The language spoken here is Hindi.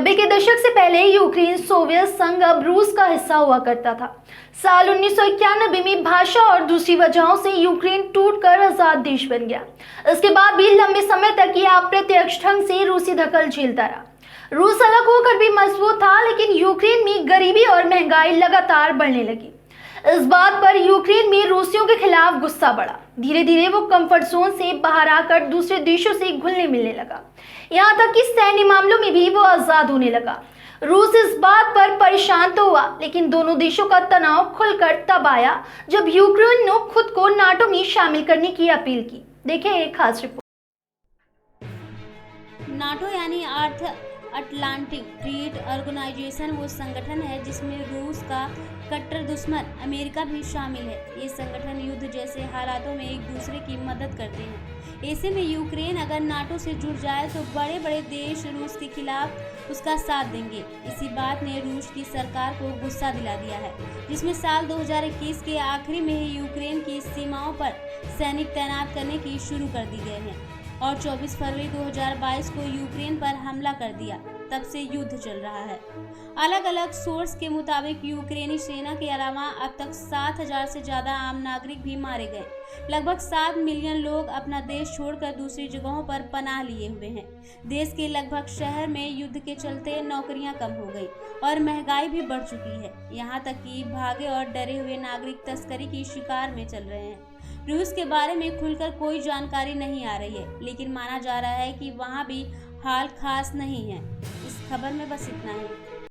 90 के दशक से पहले यूक्रेन सोवियत संघ अब रूस का हिस्सा हुआ करता था। साल 1991 में भाषा और दूसरी वजहों से यूक्रेन टूटकर आजाद देश बन गया। इसके बाद भी लंबे समय तक यह अप्रत्यक्ष ढंग से रूसी दखल झेलता रहा। रूस अलग होकर भी मजबूत था, लेकिन यूक्रेन में गरीबी और महंगाई लगातार बढ़ने लगी। इस बात पर यूक्रेन में रूसियों के खिलाफ गुस्सा बढ़ा। धीरे धीरे वो कंफर्ट जोन से बाहर आकर दूसरे देशों से घुलने मिलने लगा। यहाँ तक कि सैन्य मामलों में भी वो आजाद होने लगा। रूस इस बात पर परेशान तो हुआ, लेकिन दोनों देशों का तनाव खुलकर तब आया जब यूक्रेन ने खुद को नाटो में शामिल करने की अपील की। देखें एक खास रिपोर्ट। नाटो यानी अर्थ अटलांटिक ट्रीट ऑर्गेनाइजेशन वो संगठन है जिसमें रूस का कट्टर दुश्मन अमेरिका भी शामिल है। ये संगठन युद्ध जैसे हालातों में एक दूसरे की मदद करते हैं। ऐसे में यूक्रेन अगर नाटो से जुड़ जाए तो बड़े बड़े देश रूस के खिलाफ उसका साथ देंगे। इसी बात ने रूस की सरकार को गुस्सा दिला दिया है, जिसमें साल 2021 के आखिरी में ही यूक्रेन की सीमाओं पर सैनिक तैनात करने की शुरू कर दी गए हैं और 24 फरवरी 2022 को यूक्रेन पर हमला कर दिया। तब से युद्ध चल रहा है। अलग अलग सोर्स के मुताबिक यूक्रेनी सेना के अलावा अब तक 7,000 से ज्यादा आम नागरिक भी मारे गए। लगभग 7 मिलियन लोग अपना देश छोड़कर दूसरी जगहों पर पनाह लिए हुए हैं। देश के लगभग शहर में युद्ध के चलते नौकरियां कम हो गई और महंगाई भी बढ़ चुकी है। यहाँ तक कि भागे और डरे हुए नागरिक तस्करी की शिकार में चल रहे हैं। रूस के बारे में खुलकर कोई जानकारी नहीं आ रही है, लेकिन माना जा रहा है कि वहाँ भी हाल खास नहीं है। इस खबर में बस इतना ही।